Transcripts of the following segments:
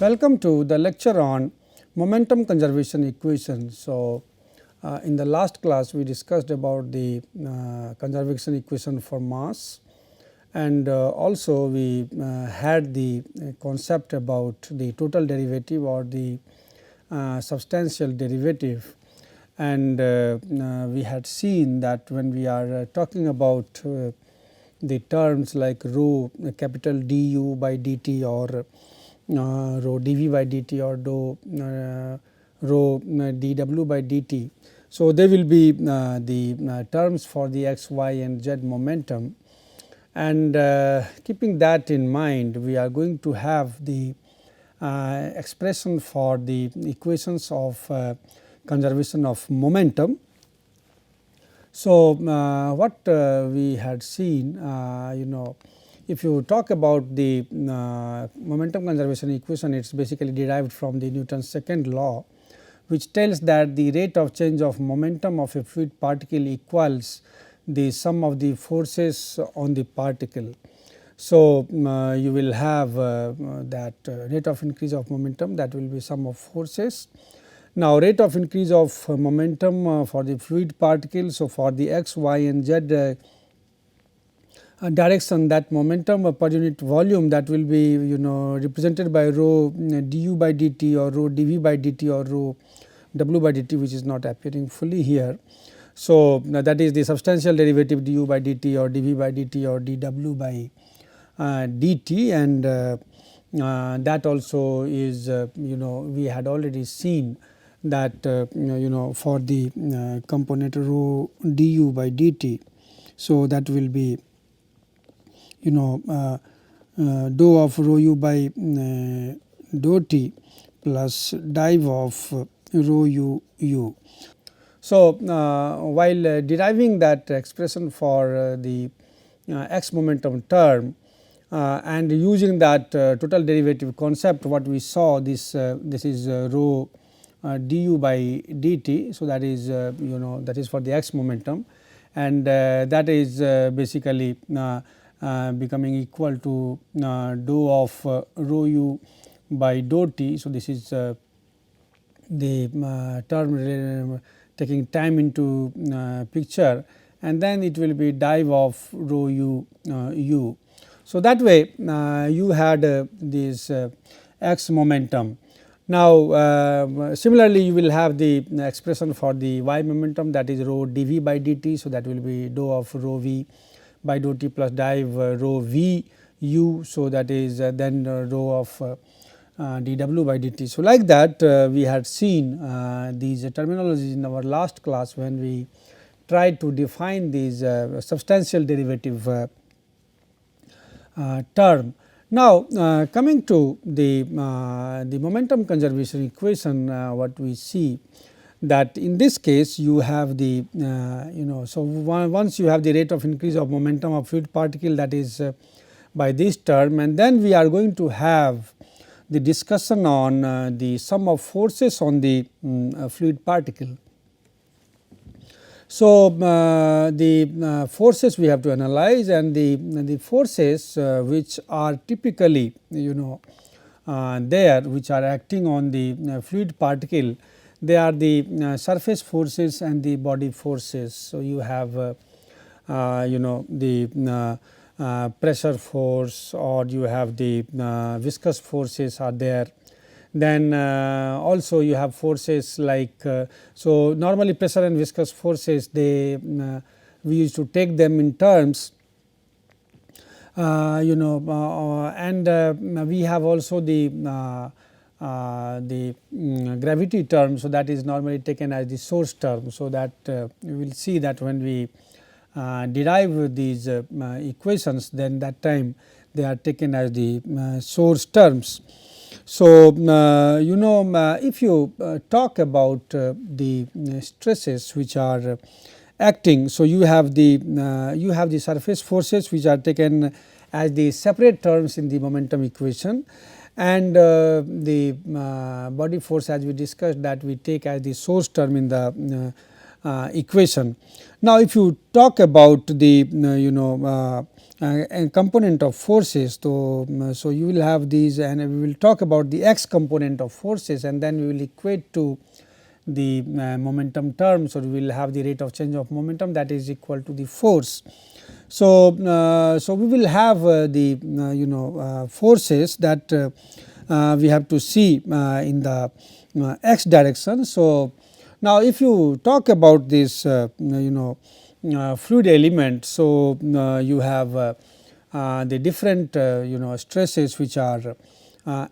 Welcome to the lecture on momentum conservation equation. So, in the last class we discussed about the conservation equation for mass, and also we had the concept about the total derivative or the substantial derivative, and we had seen that when we are talking about the terms like rho capital du by dt or rho dv by dt or rho dw by dt. So, they will be the terms for the x, y and z momentum, and keeping that in mind, we are going to have the expression for the equations of conservation of momentum. So, what we had seen, if you talk about the momentum conservation equation, it is basically derived from the Newton's second law, which tells that the rate of change of momentum of a fluid particle equals the sum of the forces on the particle. So, you will have that rate of increase of momentum, that will be sum of forces. Now, rate of increase of momentum for the fluid particle. So, for the x, y and z direction, that momentum per unit volume, that will be represented by rho du by dt or rho dv by dt or rho w by dt, which is not appearing fully here. So, that is the substantial derivative du by dt or dv by dt or dw by dt, and that also is we had already seen that for the component rho du by dt. So, that will be dou of rho u by dou t plus div of rho u. So, while deriving that expression for the x momentum term and using that total derivative concept, what we saw, this is rho du by dt. So, that is that is for the x momentum, and that is basically becoming equal to dou of rho u by dou t. So, this is the term taking time into picture, and then it will be div of rho u. So, that way you had this x momentum. Now, similarly you will have the expression for the y momentum, that is rho dv by dt. So, that will be dou of rho v by dou t plus div rho v u. So, that is then rho of dw by dt. So, like that we had seen these terminologies in our last class when we tried to define these substantial derivative term. Now, coming to the momentum conservation equation, what we see that in this case you have the so once you have the rate of increase of momentum of fluid particle, that is by this term, and then we are going to have the discussion on the sum of forces on the fluid particle. So, the forces we have to analyze, and the forces which are typically there, which are acting on the fluid particle, they are the surface forces and the body forces. So, you have the pressure force, or you have the viscous forces are there. Then also you have forces like so normally pressure and viscous forces, they we used to take them in terms and we have also the gravity term. So, that is normally taken as the source term. So, that we will see that when we derive these equations, then that time they are taken as the source terms. So, if you talk about the stresses which are acting, so you have the surface forces which are taken as the separate terms in the momentum equation, and the body force, as we discussed, that we take as the source term in the equation. Now, if you talk about the component of forces, so you will have these, and we will talk about the x component of forces, and then we will equate to the momentum term. So, we will have the rate of change of momentum that is equal to the force. So, so we will have the forces that we have to see in the x direction. So, now if you talk about this fluid element, so you have the different stresses which are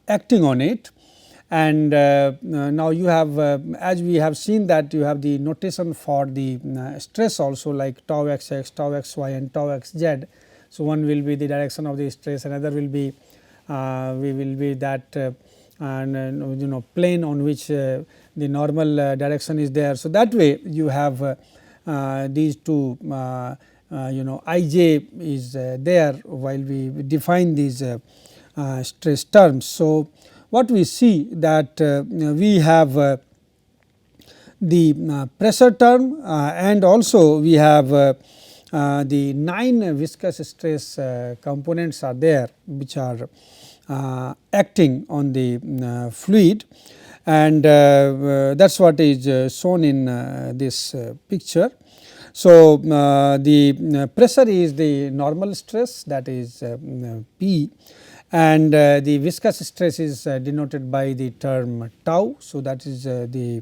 acting on it, and now you have as we have seen that you have the notation for the stress also, like tau xx, tau xy and tau xz. So, one will be the direction of the stress, another will be that plane on which the normal direction is there. So, that way you have these two ij is there while we define these stress terms. So, what we see that we have the pressure term and also we have the 9 viscous stress components are there which are acting on the fluid, and that is what is shown in this picture. So, the pressure is the normal stress, that is P, and the viscous stress is denoted by the term tau. So, that is the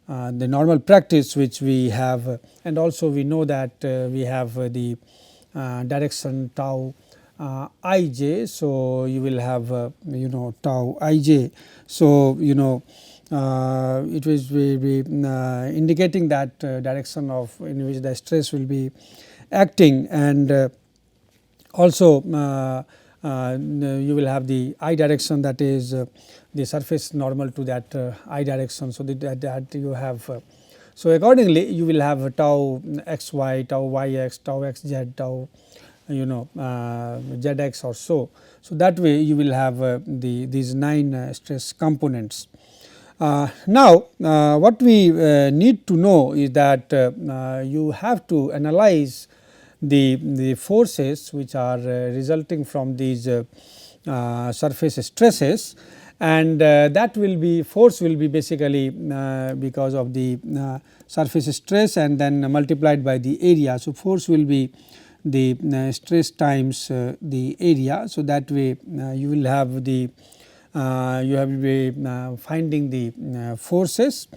the normal practice which we have, and also we know that we have the direction tau ij. So, you will have tau ij. So, it will be indicating that direction of in which the stress will be acting, and also you will have the I direction, that is the surface normal to that I direction. So, that you have. So, accordingly you will have tau xy, tau yx, tau xz, tau zx or so. So, that way you will have these 9 stress components. Now, what we need to know is that you have to analyze the forces which are resulting from these surface stresses, and that will be force will be basically because of the surface stress and then multiplied by the area. So, force will be the stress times the area. So, that way you will have the you have to be finding the forces,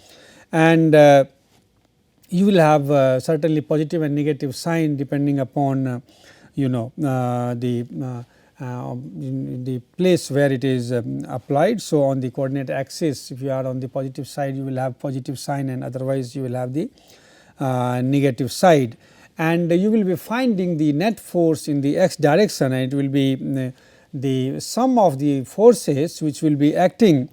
and you will have certainly positive and negative sign depending upon the place where it is applied. So, on the coordinate axis, if you are on the positive side, you will have positive sign, and otherwise you will have the negative side, and you will be finding the net force in the x direction, and it will be the sum of the forces which will be acting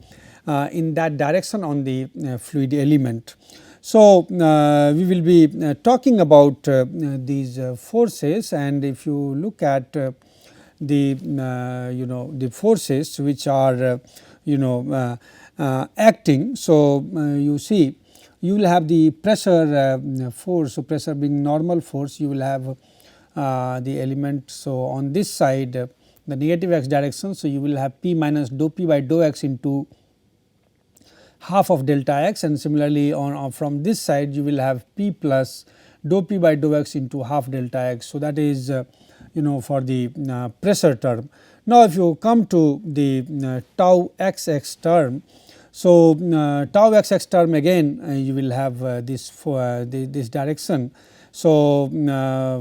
in that direction on the fluid element. So, we will be talking about these forces, and if you look at the forces which are acting. So, you see you will have the pressure force. So, pressure being normal force, you will have the element. So, on this side the negative x direction. So, you will have P minus dou P by dou x into half of delta x, and similarly on from this side you will have P plus dou P by dou x into half delta x. So, that is for the pressure term. Now, if you come to the tau xx term, so tau xx term again you will have this this direction. So,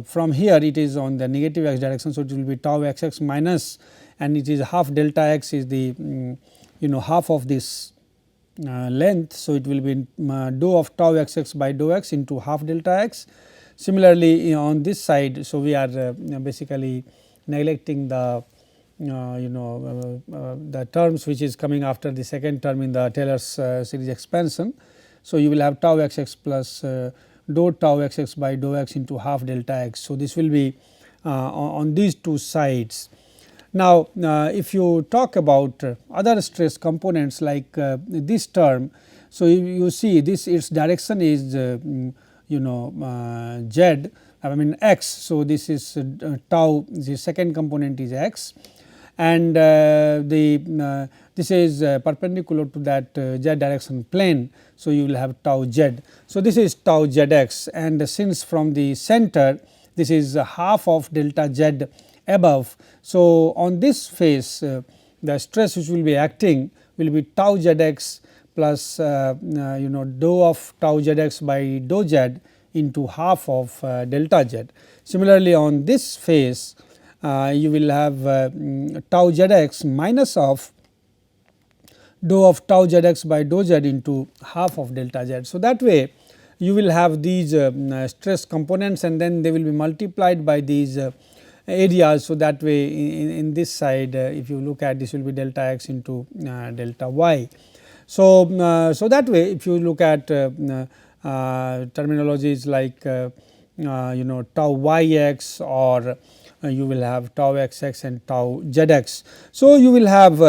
from here it is on the negative x direction. So, it will be tau xx minus, and it is half delta x is the half of this length. So, it will be dou of tau xx by dou x into half delta x. Similarly, on this side, so we are basically neglecting the the terms which is coming after the second term in the Taylor's series expansion. So, you will have tau xx plus dou tau xx by dou x into half delta x. So, this will be on these two sides. Now, if you talk about other stress components like this term, So, you see this its direction is z, I mean x. So, this is tau, the second component is x, and this is perpendicular to that z direction plane. So, you will have tau z. So, this is tau zx, and since from the center this is half of delta z above. So, on this face the stress which will be acting will be tau zx plus dou of tau zx by dou z into half of delta z. Similarly, on this face you will have tau zx minus of dou of tau zx by dou z into half of delta z. So, that way you will have these stress components, and then they will be multiplied by these areas. So, that way in this side if you look at this will be delta x into delta y. So, so that way if you look at terminologies like tau yx, or you will have tau xx and tau zx. So, you will have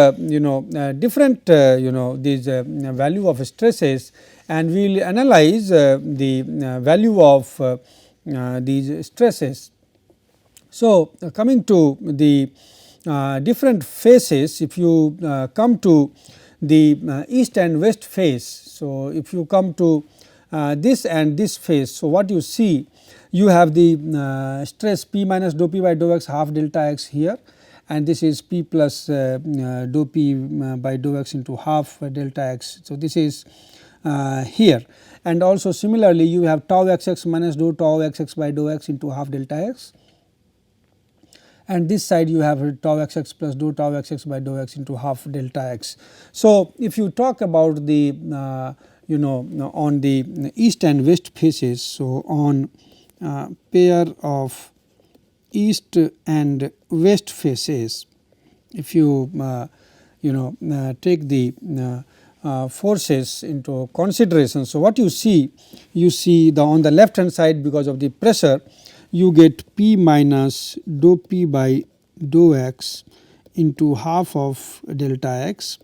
different these value of stresses, and we will analyze the value of these stresses. So, coming to the different faces, if you come to the east and west face. So, if you come to this and this face. So, what you see, you have the stress P minus dou P by dou x half delta x here, and this is P plus dou P by dou x into half delta x. So, this is here, and also similarly you have tau xx minus dou tau xx by dou x into half delta x, and this side you have tau xx plus dou tau xx by dou x into half delta x. So, if you talk about the on the east and west faces. So, on pair of east and west faces, if you take the forces into consideration. So, what you see the on the left hand side, because of the pressure you get P minus dou P by dou x into half of delta x.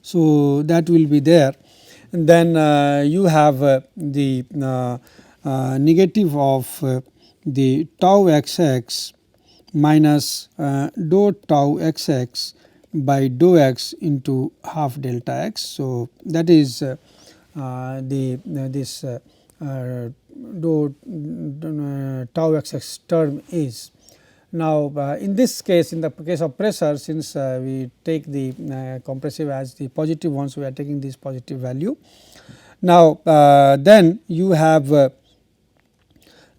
So, that will be there, and then you have the negative of the tau xx minus dou tau xx by dou x into half delta x. So, that is this dou tau xx term is. Now, in this case, in the case of pressure, since we take the compressive as the positive one, so we are taking this positive value. Now, then you have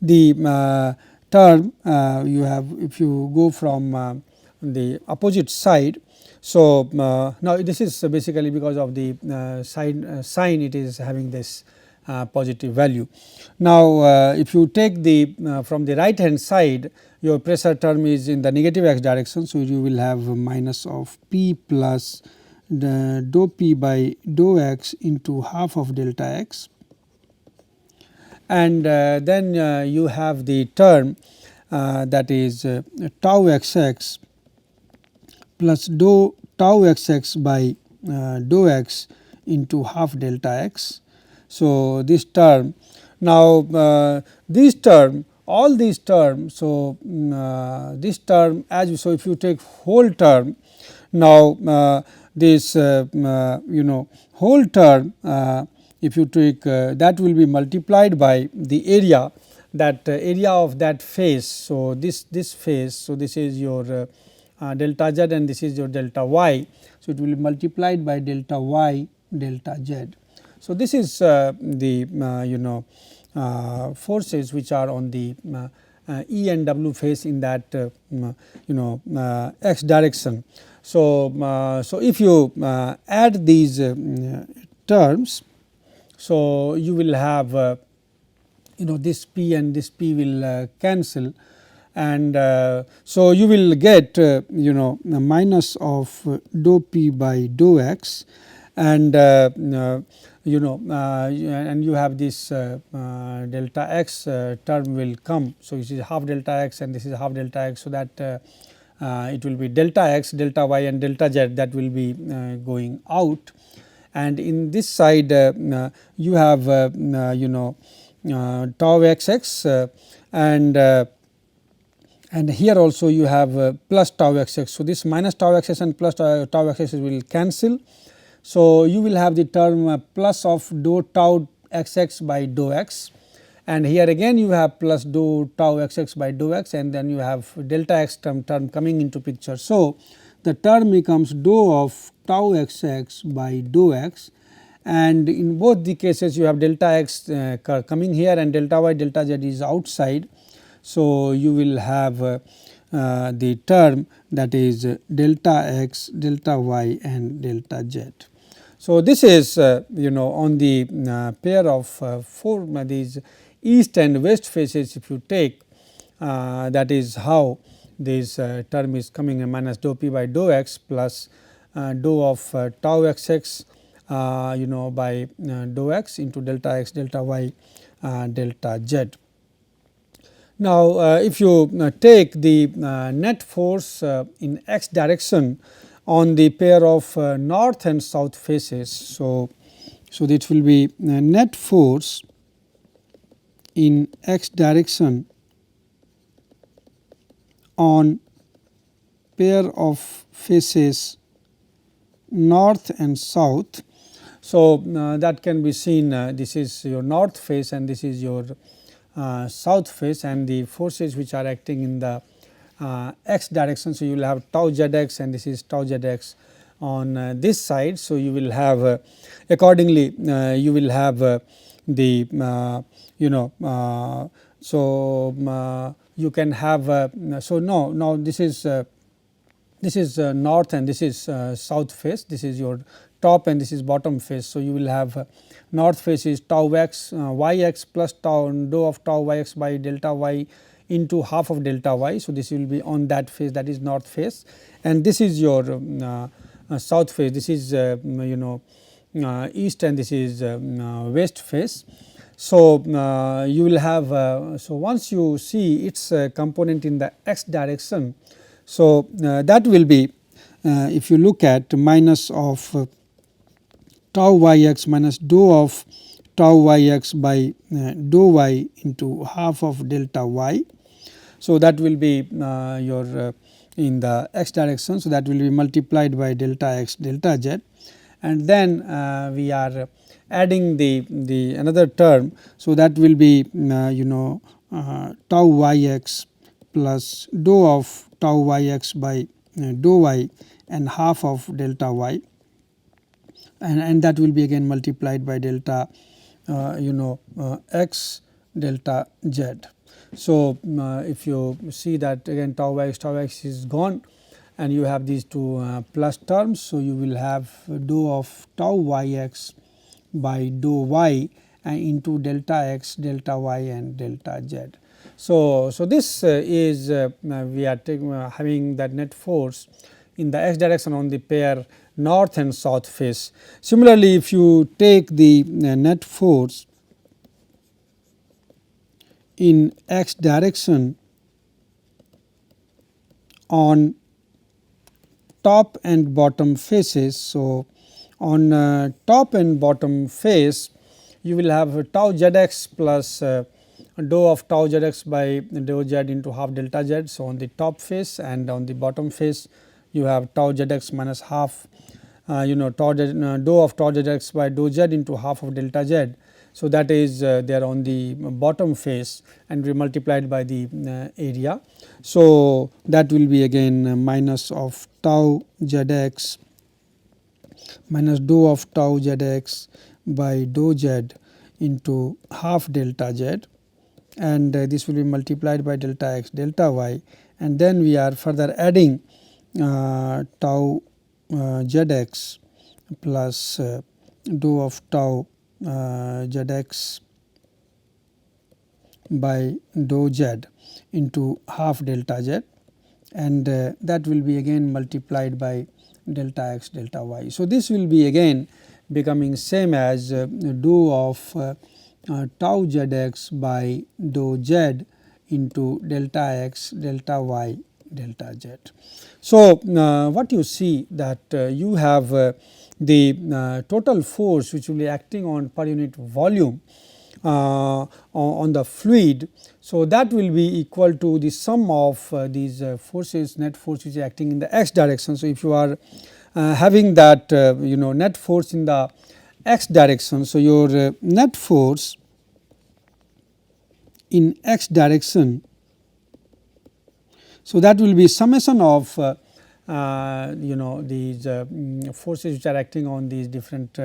the term you have, if you go from the opposite side. So, now this is basically because of the sign it is having this positive value. Now, if you take the from the right hand side, your pressure term is in the negative x direction. So, you will have minus of P plus the dou P by dou x into half of delta x, and then you have the term that is tau xx plus dou tau xx by dou x into half delta x. So, this term, now this term, all these terms. So, this term as you, so if you take whole term, now this whole term if you take that will be multiplied by the area, that area of that face. So, this face, so this is your delta z and this is your delta y. So, it will be multiplied by delta y delta z. So, this is the forces which are on the E and W face in that x direction. So, so if you add these terms, so you will have this P and this P will cancel, and so you will get minus of dou P by dou x, and and you have this delta x term will come. So, this is half delta x and this is half delta x. So, that it will be delta x, delta y and delta z, that will be going out, and in this side you have tau xx and here also you have plus tau xx. So, this minus tau xx and plus tau xx will cancel. So, you will have the term plus of dou tau xx by dou x, and here again you have plus dou tau xx by dou x, and then you have delta x term coming into picture. So, the term becomes dou of tau xx by dou x, and in both the cases you have delta x coming here and delta y delta z is outside. So, you will have the term that is delta x, delta y and delta z. So, this is on the pair of 4 these east and west faces, if you take that is how this term is coming minus dou p by dou x plus dou of tau xx by dou x into delta x, delta y, delta z. Now, if you take the net force in x direction on the pair of north and south faces. So, it will be net force in x direction on pair of faces north and south. So, that can be seen this is your north face and this is your south face, and the forces which are acting in the x direction. So, you will have tau zx and this is tau zx on this side. So, you will have accordingly you will have the you can have so now this is north and this is south face, this is your top and this is bottom face. So, you will have north face is tau x yx plus tau dou of tau yx by delta y into half of delta y. So, this will be on that face, that is north face, and this is your south face, this is east and this is west face. So, you will have so once you see its component in the x direction. So, that will be if you look at minus of tau yx minus dou of tau yx by dou y into half of delta y. So, that will be your in the x direction. So, that will be multiplied by delta x, delta z, and then we are adding the another term. So, that will be tau yx plus dou of tau yx by dou y and half of delta y, and that will be again multiplied by delta x, delta z. So, if you see that again tau x is gone and you have these two plus terms. So, you will have dou of tau yx by dou y into delta x, delta y and delta z. So, this is we are having that net force in the x direction on the pair north and south face. Similarly, if you take the net force in x direction on top and bottom faces. So, on top and bottom face you will have tau zx plus dou of tau zx by dou z into half delta z. So, on the top face and on the bottom face you have tau zx minus half dou of tau zx by dou z into half of delta z. So, that is there on the bottom face and we multiplied by the area. So, that will be again minus of tau zx minus dou of tau zx by dou z into half delta z, and this will be multiplied by delta x, delta y, and then we are further adding tau zx plus dou of tau zx by dou z into half delta z, and that will be again multiplied by delta x, delta y. So, this will be again becoming same as dou of tau zx by dou z into delta x, delta y, delta z. So, what you see that you have the total force which will be acting on per unit volume on the fluid. So, that will be equal to the sum of these forces, net force which is acting in the x direction. So, if you are having that net force in the x direction. So, your net force in x direction, so that will be summation of these forces which are acting on these different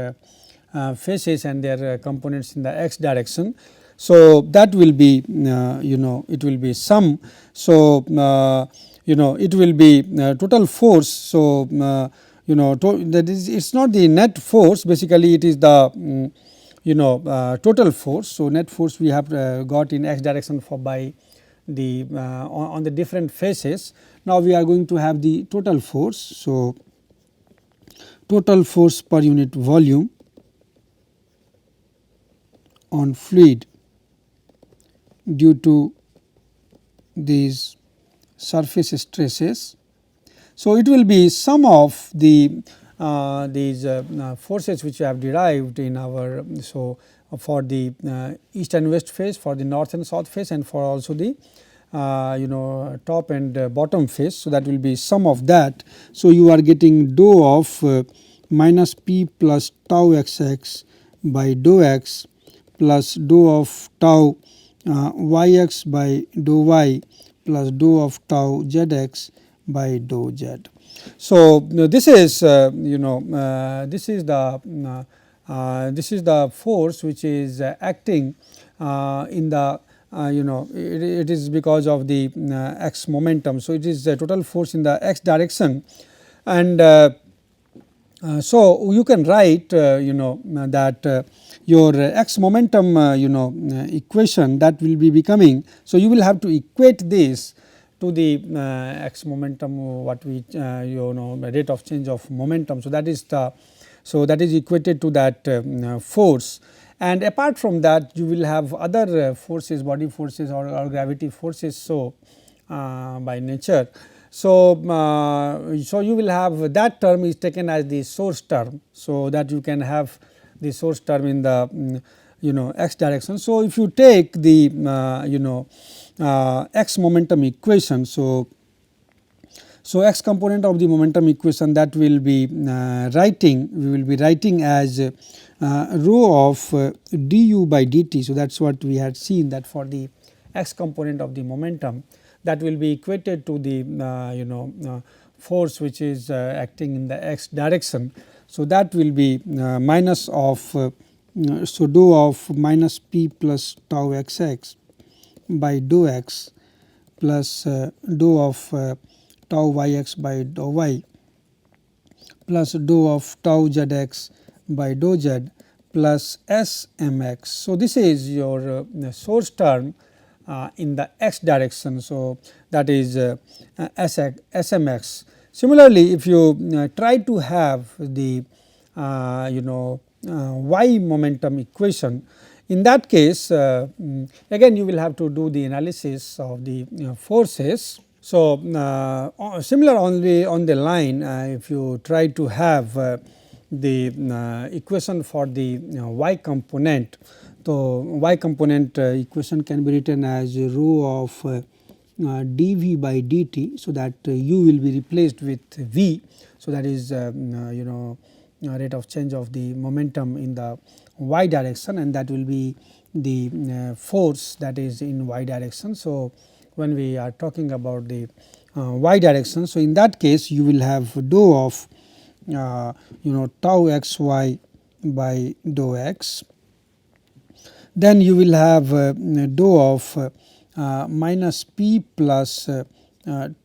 faces and their components in the x direction. So, that will be it will be sum. So, it will be total force. So, that is, it is not the net force, basically it is the total force. So, net force we have got in x direction for by the on the different faces. Now, we are going to have the total force. So, total force per unit volume on fluid due to these surface stresses. So, it will be sum of the these forces which we have derived in our. So, for the east and west phase, for the north and south phase, and for also the top and bottom phase. So, that will be sum of that. So, you are getting dou of minus p plus tau xx by dou x plus dou of tau yx by dou y plus dou of tau zx by dou z. So, this is this is the force which is acting in the it is because of the x momentum. So, it is the total force in the x direction, and so you can write that your x momentum equation that will be becoming. So, you will have to equate this to the x momentum, what we rate of change of momentum. So, that is the equated to that force, and apart from that you will have other forces, body forces or gravity forces. So, by nature. So, so you will have that term is taken as the source term. So, that you can have the source term in the x direction. So, if you take the x momentum equation. So, x component of the momentum equation, that will be we will be writing as rho of du by dt. So, that is what we had seen, that for the x component of the momentum, that will be equated to the force which is acting in the x direction. So, that will be minus of so dou of minus p plus tau xx by dou x plus dou of tau yx by dou y plus dou of tau zx by dou z plus smx. So, this is your source term in the x direction. So, that is smx. Similarly, if you try to have the y momentum equation, in that case again you will have to do the analysis of the forces. So, similar only on the line, if you try to have the equation for the y component. So, y component equation can be written as rho of dv by dt. So, that u will be replaced with v. So, that is rate of change of the momentum in the y direction, and that will be the force that is in y direction. So, when we are talking about the y direction, so in that case you will have dou of tau xy by dou x. Then you will have dou of minus p plus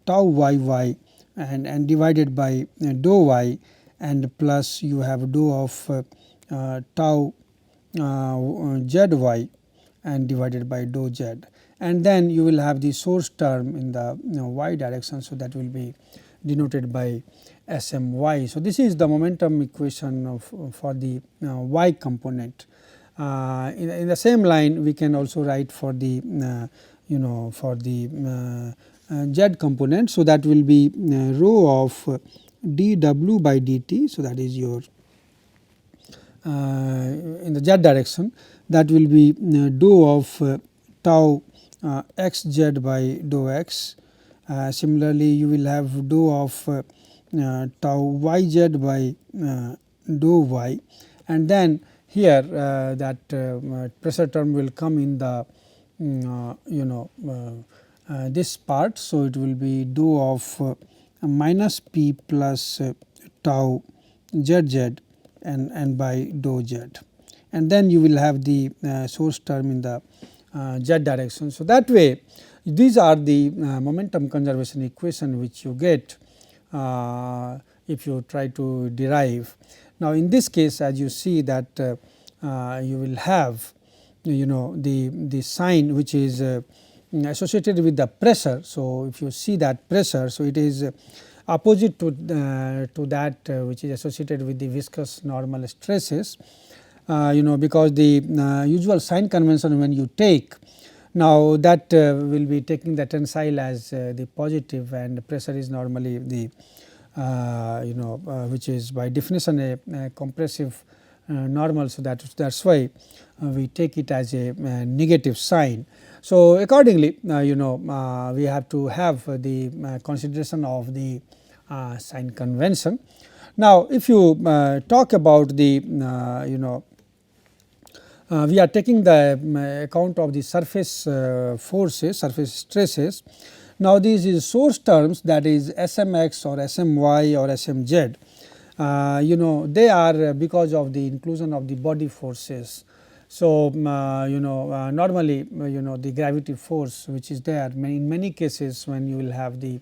tau yy and divided by dou y, and plus you have dou of tau zy and divided by dou z, and then you will have the source term in the y direction. So, that will be denoted by smy. So, this is the momentum equation of for the y component. In the same line we can also write for the for the z component. So, that will be rho of dw by dt. So, that is your in the z direction, that will be dou of tau xz by dou x. Similarly, you will have dou of tau yz by dou y, and then here that pressure term will come in the this part. So, it will be dou of minus p plus tau zz and by dou z, and then you will have the source term in the z direction. So, that way these are the momentum conservation equation which you get if you try to derive. Now, in this case, as you see that you will have the sign which is associated with the pressure. So, if you see that pressure, so it is opposite to that which is associated with the viscous normal stresses, because the usual sign convention when you take, now that will be taking the tensile as the positive, and pressure is normally the which is by definition a compressive normal. So, that is why we take it as a negative sign. So, accordingly we have to have the consideration of the sign convention. Now, if you talk about the we are taking the account of the surface forces, surface stresses. Now, these is source terms, that is Smx or Smy or Smz, they are because of the inclusion of the body forces. So, normally the gravity force which is there in many cases when you will have the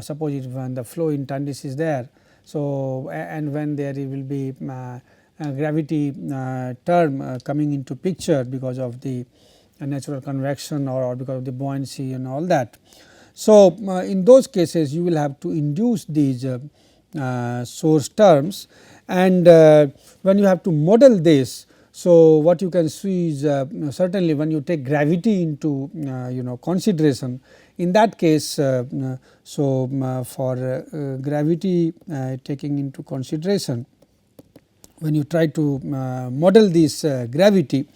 suppose when the flow in Tandis is there. So, and when there will be gravity term coming into picture because of the natural convection or because of the buoyancy and all that. So, in those cases you will have to induce these source terms, and when you have to model this. So, what you can see is certainly when you take gravity into consideration, in that case for gravity taking into consideration, when you try to model this gravity.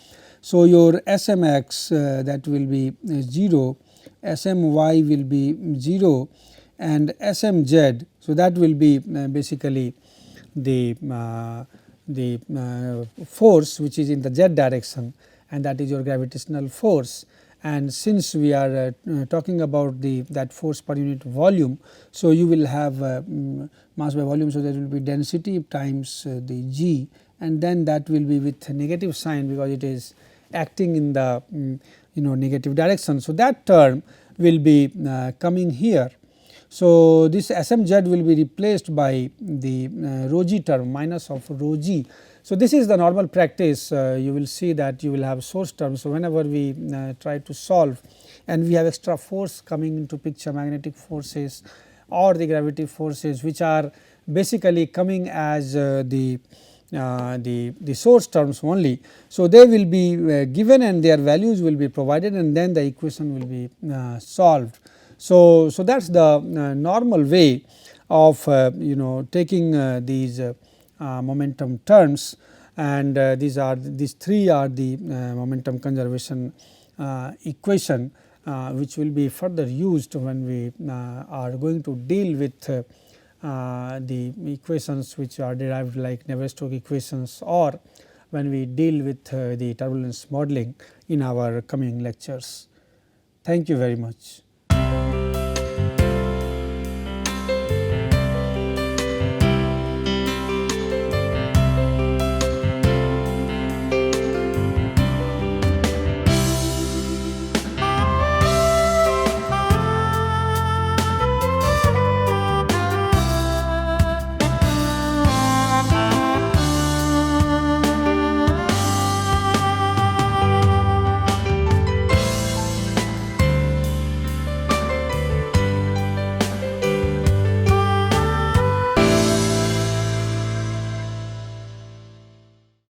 So, your Smx that will be 0, Smy will be 0, and Smz. So, that will be basically the force which is in the z direction, and that is your gravitational force. And since we are talking about that force per unit volume, so you will have mass by volume. So, there will be density times the g, and then that will be with negative sign because it is acting in the negative direction. So, that term will be coming here. So, this Smz will be replaced by the rho g term minus of rho g. So, this is the normal practice. You will see that you will have source terms. So, whenever we try to solve and we have extra force coming into picture, magnetic forces or the gravity forces which are basically coming as the source terms only. So, they will be given and their values will be provided, and then the equation will be solved. So, that is the normal way of taking these momentum terms, and these three are the momentum conservation equation which will be further used when we are going to deal with the equations which are derived like Navier-Stokes equations, or when we deal with the turbulence modeling in our coming lectures. Thank you very much.